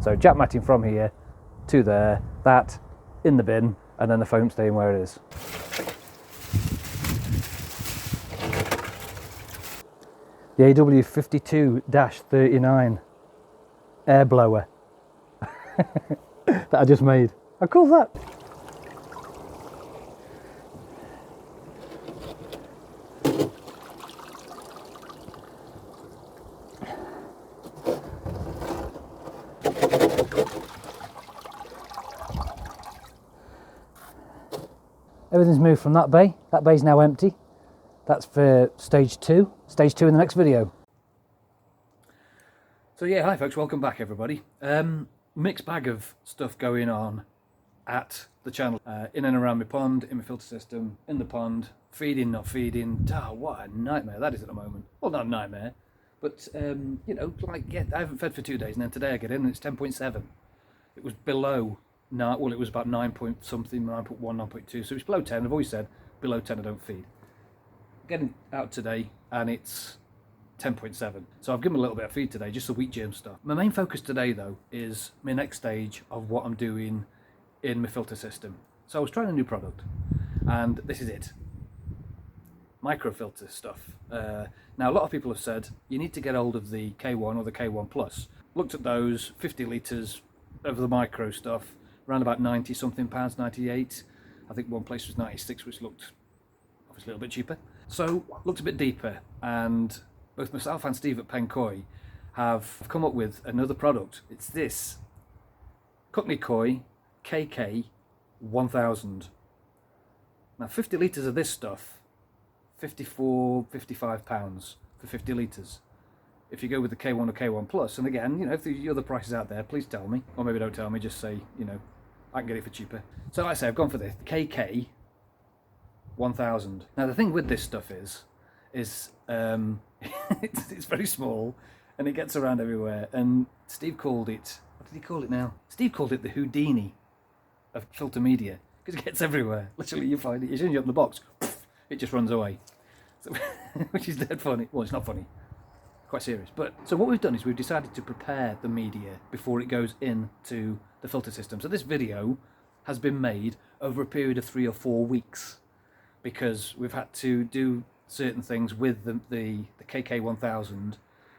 So jack matting from here to there, that in the bin, and then the foam staying where it is. The AW52-39 air blower that I just made. How cool is that? Everything's moved from that bay. That bay's now empty. That's for stage 2. Stage 2 in the next video. So yeah, hi folks, welcome back everybody. Mixed bag of stuff going on at the channel. In and around my pond, in my filter system, in the pond, feeding, not feeding. Oh, what a nightmare that is at the moment. Well, not a nightmare, but you know, like, yeah, I haven't fed for 2 days, and then today I get in and it's 10.7. It was below, well, it was about 9 point something, 9.1, 9.2, so it's below 10. I've always said, below 10 I don't feed. Getting out today and it's 10.7, so I've given a little bit of feed today, just the wheat germ stuff. My main focus today though is my next stage of what I'm doing in my filter system. So I was trying a new product and this is it, microfilter stuff. Now a lot of people have said you need to get hold of the K1 or the K1 Plus. Looked at those, 50 litres of the micro stuff, around about 90 something pounds, 98. I think one place was 96, which looked obviously a little bit cheaper. So looked a bit deeper, and both myself and Steve at Penkoi have come up with another product. It's this Cockney Koi KK 1000. Now 50 litres of this stuff, 54, 55 pounds for 50 litres. If you go with the K1 or K1 Plus, and again, you know, if the other prices out there, please tell me, or maybe don't tell me, just say, you know, I can get it for cheaper. So like I say, I've gone for the KK 1000. Now the thing with this stuff is it's very small and it gets around everywhere, and Steve called it, what did he call it now? Steve called it the Houdini of filter media, because it gets everywhere. Literally, you find it, as soon as you open the box, it just runs away. So, which is dead funny. Well, it's not funny, quite serious. But so what we've done is we've decided to prepare the media before it goes into the filter system. So this video has been made over a period of 3 or 4 weeks, because we've had to do certain things with the KK 1000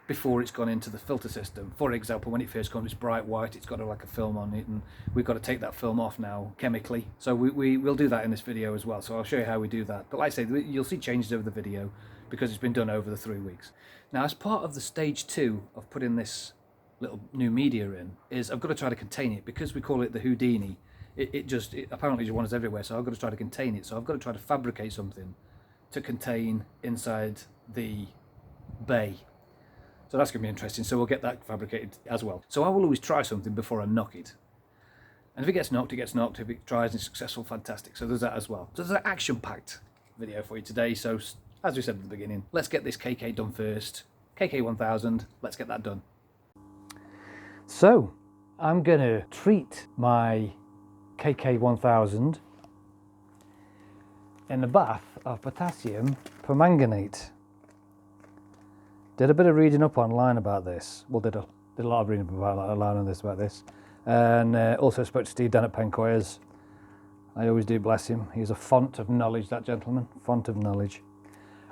before it's gone into the filter system. For example, when it first comes, it's bright white, it's got like a film on it, and we've got to take that film off now chemically. So we'll do that in this video as well, so I'll show you how we do that. But like I say, you'll see changes over the video because it's been done over the 3 weeks. Now, as part of the stage 2 of putting this little new media in, is I've got to try to contain it, because we call it the Houdini. It apparently just wanders everywhere, so I've got to try to contain it. So I've got to try to fabricate something to contain inside the bay. So that's going to be interesting, so we'll get that fabricated as well. So I will always try something before I knock it. And if it gets knocked, it gets knocked. If it tries and it's successful, fantastic. So there's that as well. So there's an action-packed video for you today. So as we said at the beginning, let's get this KK done first. KK 1000, let's get that done. So I'm going to treat my KK 1000 in a bath of potassium permanganate. Did a bit of reading up online about this. Well, did a lot of reading up online on about this, and also spoke to Steve down at Penkoi, as I always do. Bless him. He's a font of knowledge, that gentleman, font of knowledge.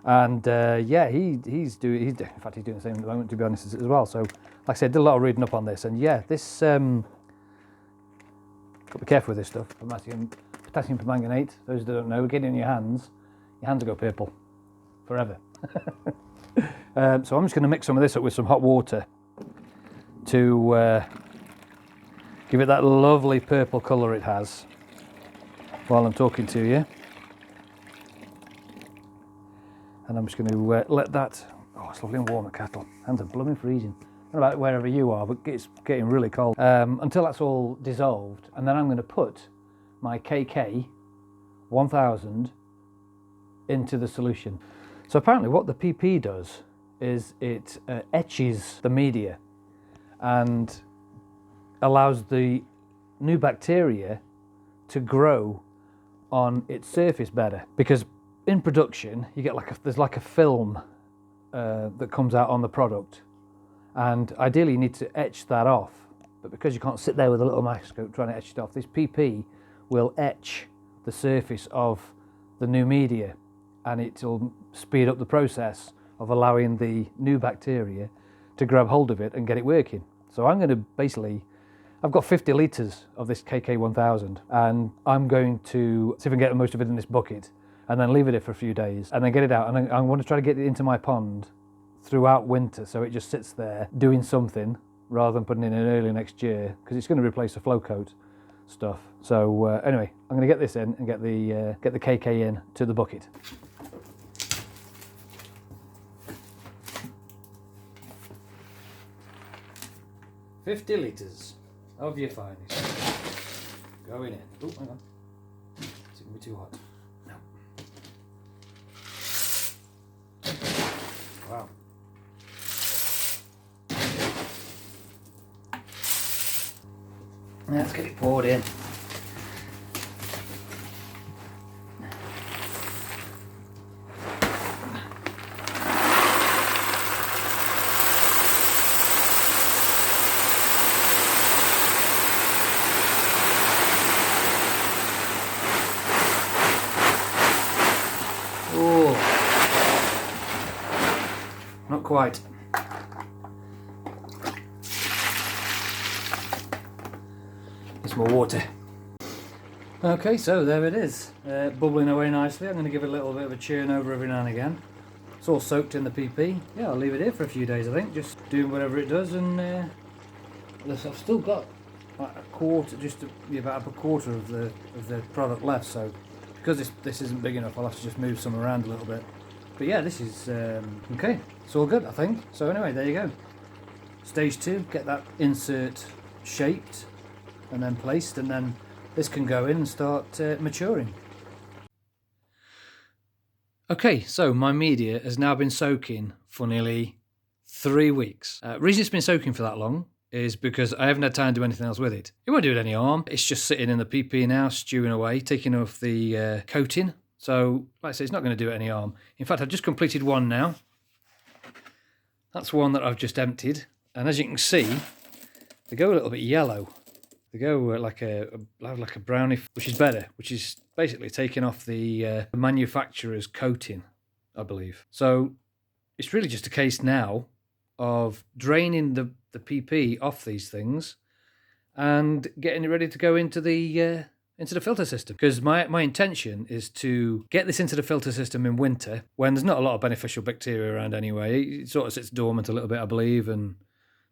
And yeah, he's doing. In fact, he's doing the same at the moment, to be honest, as well. So, like I said, did a lot of reading up on this, and yeah, this. Got to be careful with this stuff. Potassium permanganate, those that don't know, get it in your hands will go purple forever. So I'm just going to mix some of this up with some hot water to give it that lovely purple colour it has while I'm talking to you. And I'm just going to let that, oh, it's lovely and warm, the kettle. Hands are blooming freezing. I don't know about wherever you are, but it's getting really cold. Until that's all dissolved, and then I'm going to put my KK 1000 into the solution. So apparently what the PP does is it etches the media and allows the new bacteria to grow on its surface better. Because in production, you get there's like a film that comes out on the product, and ideally you need to etch that off but because you can't sit there with a little microscope trying to etch it off, this PP will etch the surface of the new media, and it will speed up the process of allowing the new bacteria to grab hold of it and get it working. So I'm going to basically, I've got 50 litres of this KK1000, and I'm going to see if I can get the most of it in this bucket and then leave it here for a few days and then get it out. And I want to try to get it into my pond throughout winter, so it just sits there doing something rather than putting it in early next year, because it's going to replace the Flowcor stuff. So anyway, I'm going to get this in and get the KK in to the bucket. $50 litres of your finest going in. Oh, hang on. It's going to be too hot. No. Wow. Let's get it poured in. Oh, not quite. More water. Okay, so there it is, bubbling away nicely. I'm going to give it a little bit of a churn over every now and again. It's all soaked in the PP. Yeah, I'll leave it here for a few days, I think, just doing whatever it does. And I've still got like a quarter, about a quarter of the product left. So because this isn't big enough, I'll have to just move some around a little bit. But yeah, this is okay. It's all good, I think. So anyway, there you go. Stage 2, get that insert shaped and then placed, and then this can go in and start maturing. Okay, so my media has now been soaking for nearly 3 weeks. Reason it's been soaking for that long is because I haven't had time to do anything else with it. It won't do it any harm. It's just sitting in the PP now, stewing away, taking off the coating. So, like I say, it's not going to do it any harm. In fact, I've just completed one now. That's one that I've just emptied, and as you can see, they go a little bit yellow. They go like a brownie, which is better, which is basically taking off the manufacturer's coating, I believe. So it's really just a case now of draining the PP off these things and getting it ready to go into the filter system. Because my intention is to get this into the filter system in winter when there's not a lot of beneficial bacteria around anyway. It sort of sits dormant a little bit, I believe, and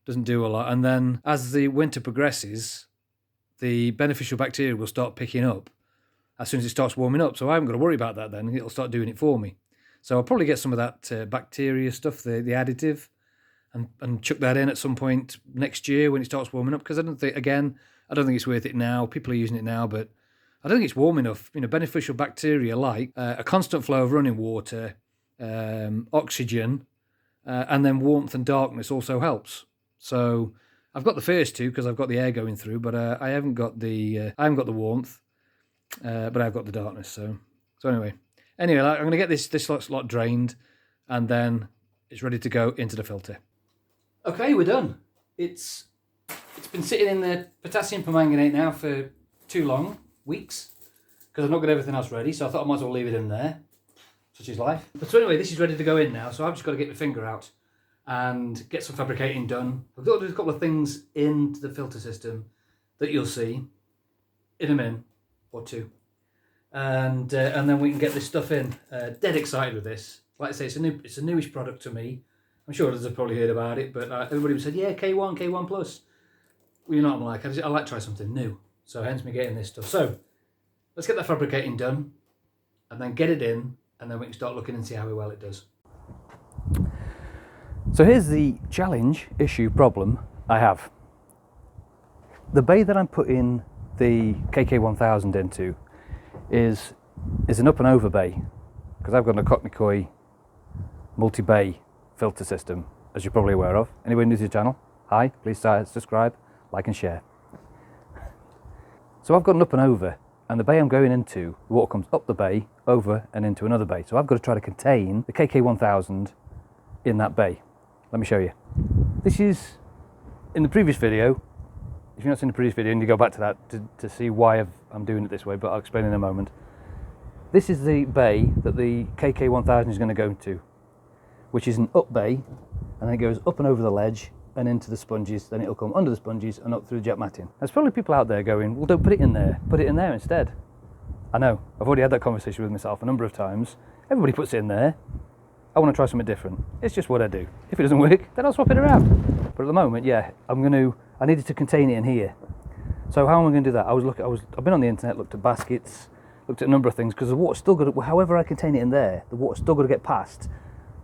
doesn't do a lot. And then as the winter progresses, the beneficial bacteria will start picking up as soon as it starts warming up. So I haven't got to worry about that then. It'll start doing it for me. So I'll probably get some of that bacteria stuff, the additive, and chuck that in at some point next year when it starts warming up. Because I don't think it's worth it now. People are using it now, but I don't think it's warm enough. You know, beneficial bacteria like a constant flow of running water, oxygen, and then warmth and darkness also helps. So I've got the first two because I've got the air going through, but I haven't got the warmth, but I've got the darkness. So anyway, I'm going to get this lot drained, and then it's ready to go into the filter. Okay, we're done. It's been sitting in the potassium permanganate now for too long, weeks, because I've not got everything else ready. So I thought I might as well leave it in there. Such is life. But so anyway, this is ready to go in now. So I've just got to get my finger out and get some fabricating done. I've got to do a couple of things into the filter system that you'll see in a minute or two, and then we can get this stuff in. Dead excited with this. Like I say, it's a newish product to me. I'm sure others have probably heard about it, but everybody said, yeah, K1 Plus. Well, you know what I'm like. I like to try something new, so hence me getting this stuff. So let's get that fabricating done, and then get it in, and then we can start looking and see how well it does. So here's the challenge, issue, problem I have. The bay that I'm putting the KK1000 into is an up and over bay, because I've got a Cockney multi-bay filter system, as you're probably aware of. Anybody new to the channel? Hi, please subscribe, like and share. So I've got an up and over, and the bay I'm going into, the water comes up the bay, over and into another bay. So I've got to try to contain the KK1000 in that bay. Let me show you. This is, in the previous video, if you've not seen the previous video, and you go back to that to see why I'm doing it this way, but I'll explain in a moment. This is the bay that the KK1000 is going to go to, which is an up bay, and then it goes up and over the ledge and into the sponges, then it'll come under the sponges and up through the jet matting. There's probably people out there going, well, don't put it in there, put it in there instead. I know, I've already had that conversation with myself a number of times. Everybody puts it in there. I want to try something different. It's just what I do. If it doesn't work, then I'll swap it around. But at the moment, yeah, I needed to contain it in here. So how am I going to do that? I've been on the internet, looked at baskets, looked at a number of things, because the water's still got to, however I contain it in there, the water's still got to get past,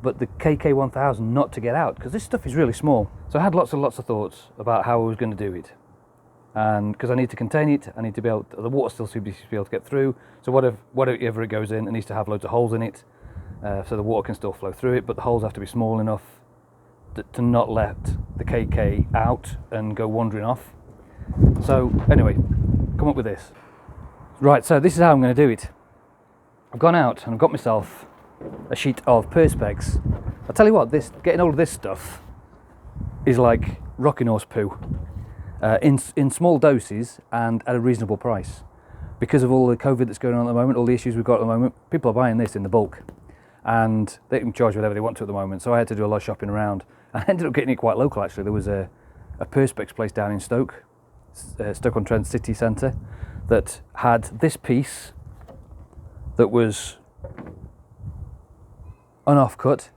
but the KK1000 not to get out, because this stuff is really small. So I had lots of thoughts about how I was going to do it. And because I need to contain it, I need to be able to, the water still seems to be able to get through. So whatever it goes in, it needs to have loads of holes in it, so the water can still flow through it, but the holes have to be small enough to not let the KK out and go wandering off. So anyway, come up with this. Right, so this is how I'm going to do it. I've gone out and I've got myself a sheet of Perspex. I'll tell you what, getting hold of this stuff is like rocking horse poo. In small doses and at a reasonable price. Because of all the COVID that's going on at the moment, all the issues we've got at the moment, people are buying this in the bulk. And they can charge whatever they want to at the moment. So I had to do a lot of shopping around. I ended up getting it quite local actually. There was a Perspex place down in Stoke-on-Trent city centre, that had this piece that was un-off-cut.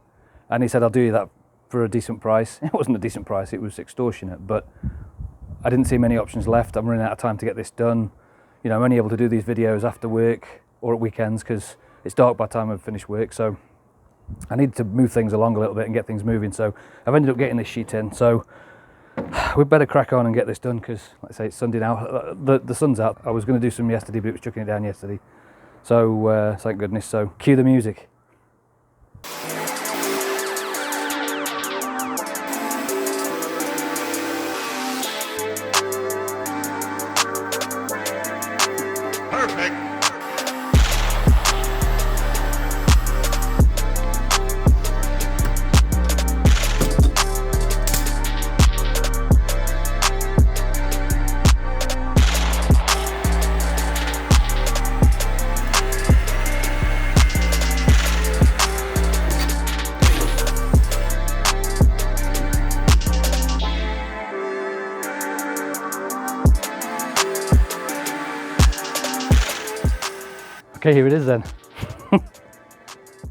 And he said, I'll do you that for a decent price. It wasn't a decent price, it was extortionate. But I didn't see many options left. I'm running out of time to get this done. You know, I'm only able to do these videos after work or at weekends because it's dark by the time I've finished work. So I need to move things along a little bit and get things moving. So I've ended up getting this sheet in. So we'd better crack on and get this done because, like I say, it's Sunday now. The sun's out. I was going to do some yesterday, but it was chucking it down yesterday. So thank goodness. So cue the music. Okay, here it is then.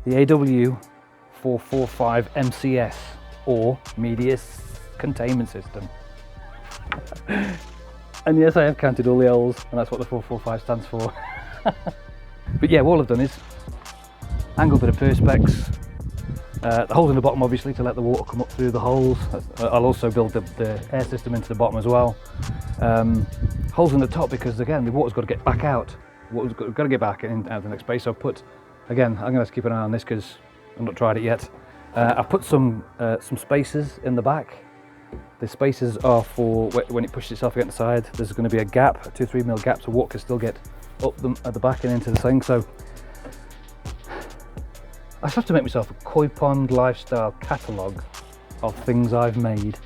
The AW445 MCS, or Media Containment System. And yes, I have counted all the L's, and that's what the 445 stands for. But yeah, all I've done is angled a bit of Perspex, the holes in the bottom obviously to let the water come up through the holes. I'll also build the air system into the bottom as well. Holes in the top because again the water's got to get back out. Water's got to get back and out the next space. So I've put, again, I'm going to have to keep an eye on this because I've not tried it yet. I've put some spacers in the back. The spacers are for when it pushes itself against the side. There's going to be a gap, a 2-3 mil gap, so water can still get up them at the back and into the thing. So I just have to make myself a koi pond lifestyle catalogue of things I've made.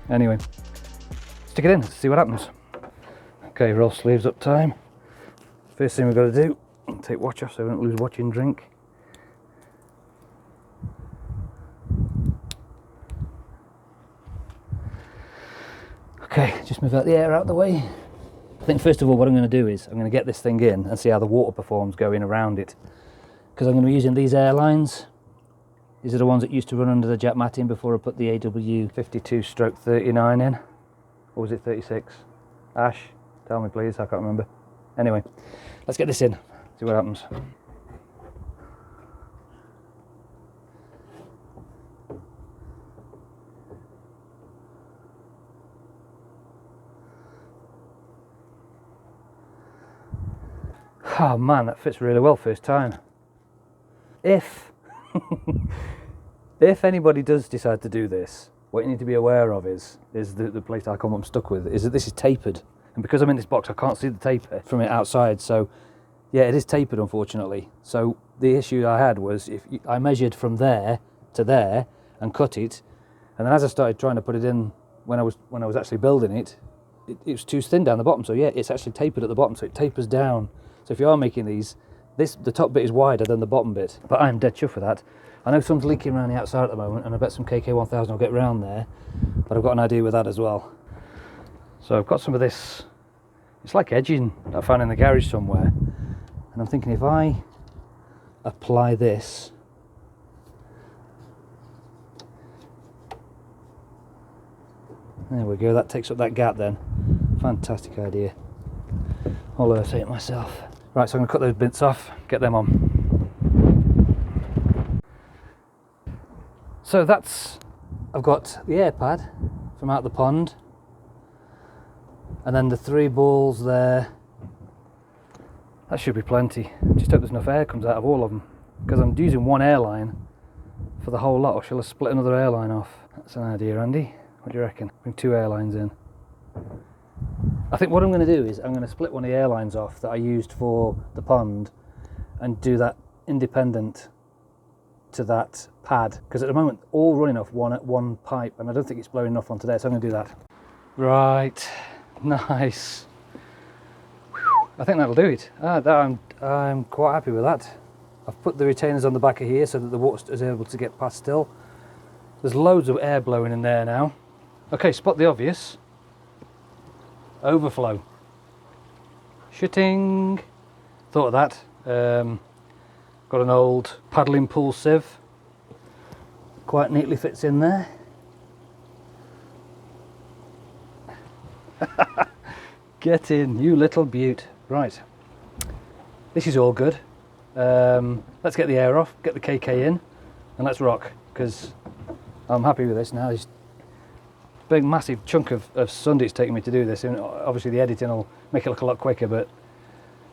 Anyway, stick it in, let's see what happens. Okay, roll sleeves up time. First thing we've got to do, take watch off so we don't lose watch and drink. Okay, just move out the air out the way. I think first of all what I'm going to do is I'm going to get this thing in and see how the water performs going around it. Because I'm going to be using these air lines. These are the ones that used to run under the jet matting before I put the AW52/39 in. Or was it 36? Ash? Tell me please, I can't remember. Anyway, let's get this in, see what happens. Oh man, that fits really well first time. If anybody does decide to do this, what you need to be aware of is the place I come unstuck with is that this is tapered. And because I'm in this box, I can't see the taper from it outside. So yeah, it is tapered, unfortunately. So the issue I had was I measured from there to there and cut it. And then as I started trying to put it in when I was actually building it, it was too thin down the bottom. So yeah, it's actually tapered at the bottom, so it tapers down. So if you are making these, the top bit is wider than the bottom bit. But I'm dead chuffed with that. I know some's leaking around the outside at the moment, and I bet some KK1000 will get round there, but I've got an idea with that as well. So I've got some of this, it's like edging that I found in the garage somewhere, and I'm thinking if I apply this, there we go, that takes up that gap then. Fantastic idea. I'll say it myself. Right, so I'm going to cut those bits off, get them on. So I've got the air pad from out the pond, and then the 3 balls there. That should be plenty. Just hope there's enough air comes out of all of them, because I'm using one airline for the whole lot. Or shall I split another airline off? That's an idea, Andy. What do you reckon? Bring 2 airlines in. I think what I'm going to do is I'm going to split one of the airlines off that I used for the pond and do that independent to that pad, because at the moment all running off one pipe, and I don't think it's blowing enough on today, so I'm going to do that. Right, nice. Whew. I think that'll do it. I'm quite happy with that. I've put the retainers on the back of here so that the water is able to get past still. There's loads of air blowing in there now. Okay, spot the obvious. Overflow. Shitting. Thought of that. Got an old paddling pool sieve. Quite neatly fits in there. Get in, you little beaut. Right. This is all good. Let's get the air off, get the KK in, and let's rock, because I'm happy with this now. This big massive chunk of Sunday it's taking me to do this, and obviously the editing will make it look a lot quicker, but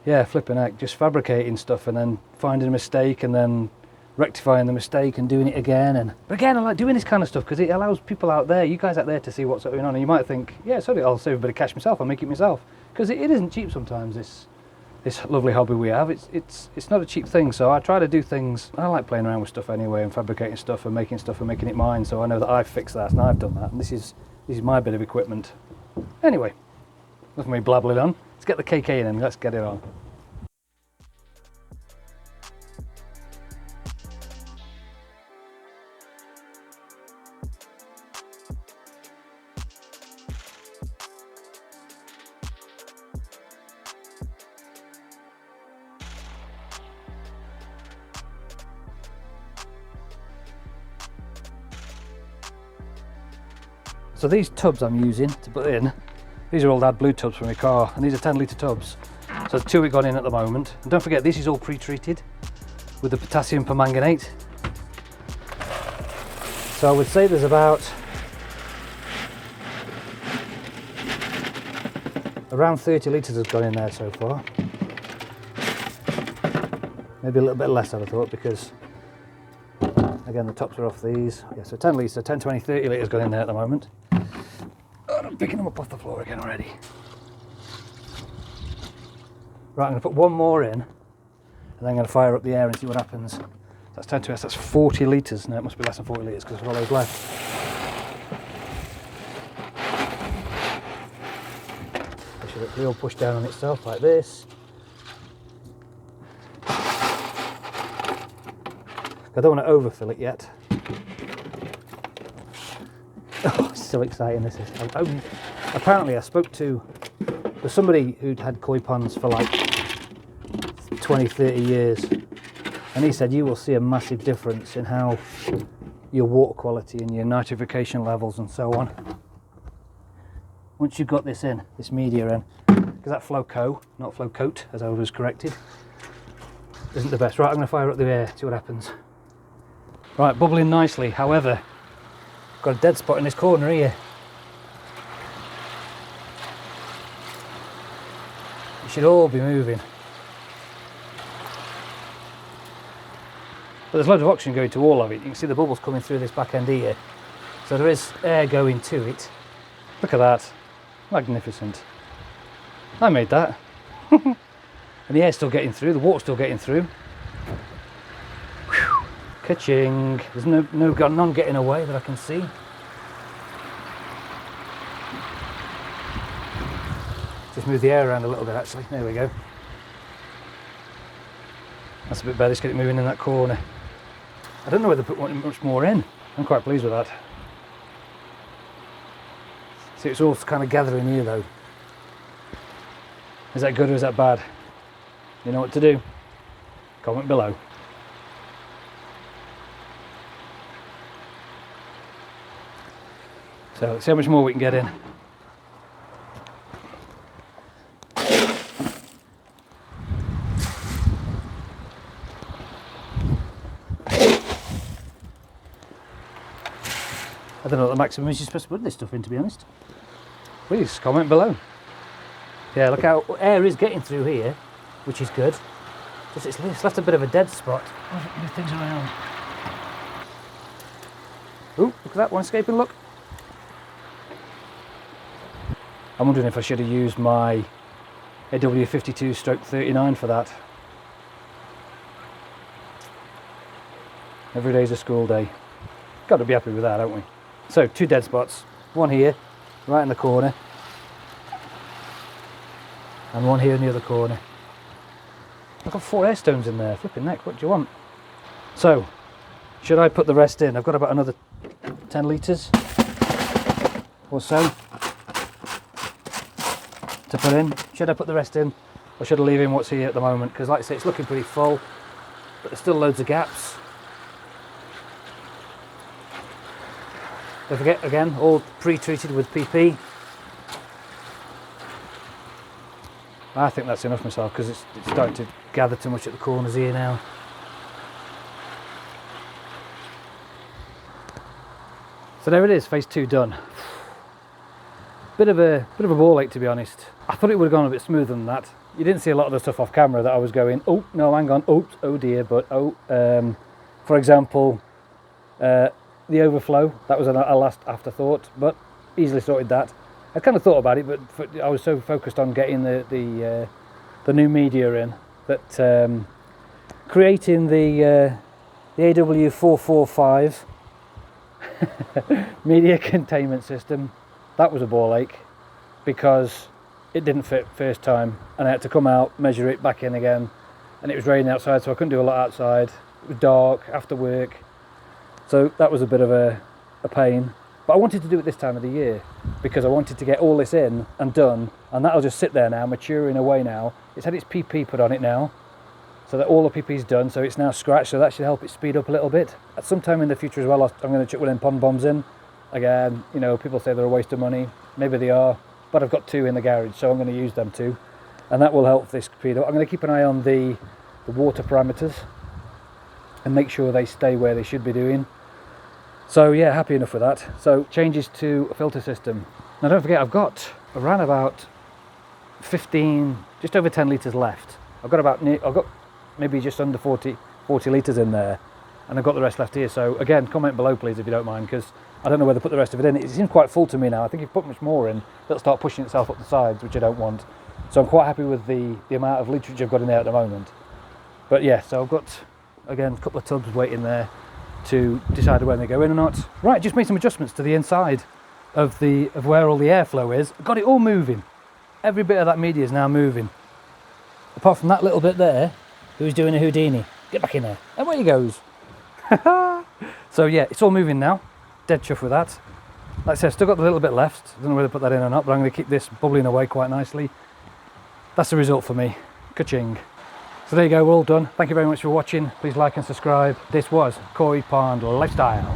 yeah, flipping heck, just fabricating stuff and then finding a mistake and then rectifying the mistake and doing it again. But again, I like doing this kind of stuff because it allows people out there, you guys out there, to see what's going on, and you might think, yeah, sorry, I'll save a bit of cash myself, I'll make it myself, because it isn't cheap sometimes, this lovely hobby we have. It's not a cheap thing, so I try to do things. I like playing around with stuff anyway and fabricating stuff and making it mine, so I know that I've fixed that and I've done that, and this is my bit of equipment. Anyway, enough of me blabbling on. Let's get the KK in and let's get it on. So these tubs I'm using to put in, these are old AdBlue tubs from my car, and these are 10 litre tubs. So there's 2 we've got in at the moment. And don't forget, this is all pre-treated with the potassium permanganate. So I would say there's about around 30 litres has gone in there so far. Maybe a little bit less, I'd have thought, because again the tops are off these. Yeah, so 10 litres, 10, 20, 30 litres gone in there at the moment. Oh, I'm picking them up off the floor again already. Right, I'm going to put one more in, and then I'm going to fire up the air and see what happens. That's 10 to S, that's 40 litres. No, it must be less than 40 litres because there's all those left. It should hopefully all push down on itself like this. I don't want to overfill it yet. Oh, it's so exciting this is. Apparently I spoke to somebody who'd had koi ponds for like 20, 30 years, and he said you will see a massive difference in how your water quality and your nitrification levels and so on once you've got this in, this media in, because that Flowco, not Flowcoat as I was corrected, isn't the best. Right, I'm going to fire up the air, see what happens. Right, bubbling nicely, however, got a dead spot in this corner here. It should all be moving. But there's loads of oxygen going to all of it. You can see the bubbles coming through this back end here. So there is air going to it. Look at that. Magnificent. I made that. And the air's still getting through, the water's still getting through. Whew. Ka-ching. There's none getting away that I can see. Just move the air around a little bit actually. There we go. That's a bit better, just get it moving in that corner. I don't know whether to put much more in. I'm quite pleased with that. See, it's all kind of gathering here though. Is that good or is that bad? You know what to do? Comment below. So let's see how much more we can get in. I don't know what the maximum is you're supposed to put this stuff in, to be honest. Please comment below. Yeah, look how air is getting through here, which is good. Just it's left a bit of a dead spot. Move things around. Ooh, look at that one escaping, look. I'm wondering if I should have used my AW52/39 for that. Every day's a school day. Got to be happy with that, haven't we? So 2 dead spots, one here, right in the corner, and one here in the other corner. I've got 4 air stones in there, flipping neck, what do you want? So, should I put the rest in? I've got about another 10 litres or so to put in. Should I put the rest in, or should I leave in what's here at the moment? Because like I say, it's looking pretty full, but there's still loads of gaps. Don't forget, again, all pre-treated with PP. I think that's enough myself because it's starting to gather too much at the corners here now. So there it is, phase 2 done. Bit of a ball ache, to be honest. I thought it would have gone a bit smoother than that. You didn't see a lot of the stuff off camera that I was going, oh no, hang on, oops, oh dear, but for example, the overflow, that was a last afterthought, but easily sorted that. I kind of thought about it, but I was so focused on getting the new media in that creating the AW445 media containment system, that was a ball ache because it didn't fit first time, and I had to come out, measure it, back in again, and it was raining outside, so I couldn't do a lot outside. It was dark after work. So that was a bit of a pain, but I wanted to do it this time of the year because I wanted to get all this in and done, and that'll just sit there now, maturing away now. It's had its PP put on it now, so that all the PP's done, so it's now scratched, so that should help it speed up a little bit. At some time in the future as well, I'm going to chuck one of them pond bombs in. Again, you know, people say they're a waste of money, maybe they are, but I've got 2 in the garage, so I'm going to use them too, and that will help this speed up. I'm going to keep an eye on the water parameters and make sure they stay where they should be doing. So yeah, happy enough with that. So changes to a filter system. Now don't forget, I've got around about 15, just over 10 litres left. I've got maybe just under 40 litres in there, and I've got the rest left here. So again, comment below please if you don't mind, because I don't know whether to put the rest of it in. It seems quite full to me now. I think if you put much more in, it'll start pushing itself up the sides, which I don't want. So I'm quite happy with the amount of litrage I've got in there at the moment. But yeah, so I've got, again, a couple of tubs waiting there to decide when they go in or not. Right, just made some adjustments to the inside of where all the airflow is. Got it all moving. Every bit of that media is now moving. Apart from that little bit there, who's doing a Houdini. Get back in there. And away he goes. So yeah, it's all moving now. Dead chuff with that. Like I said, still got a little bit left. I don't know whether to put that in or not, but I'm going to keep this bubbling away quite nicely. That's the result for me. Ka-ching. So there you go, we're all done. Thank you very much for watching. Please like and subscribe. This was Koi Pond Lifestyle.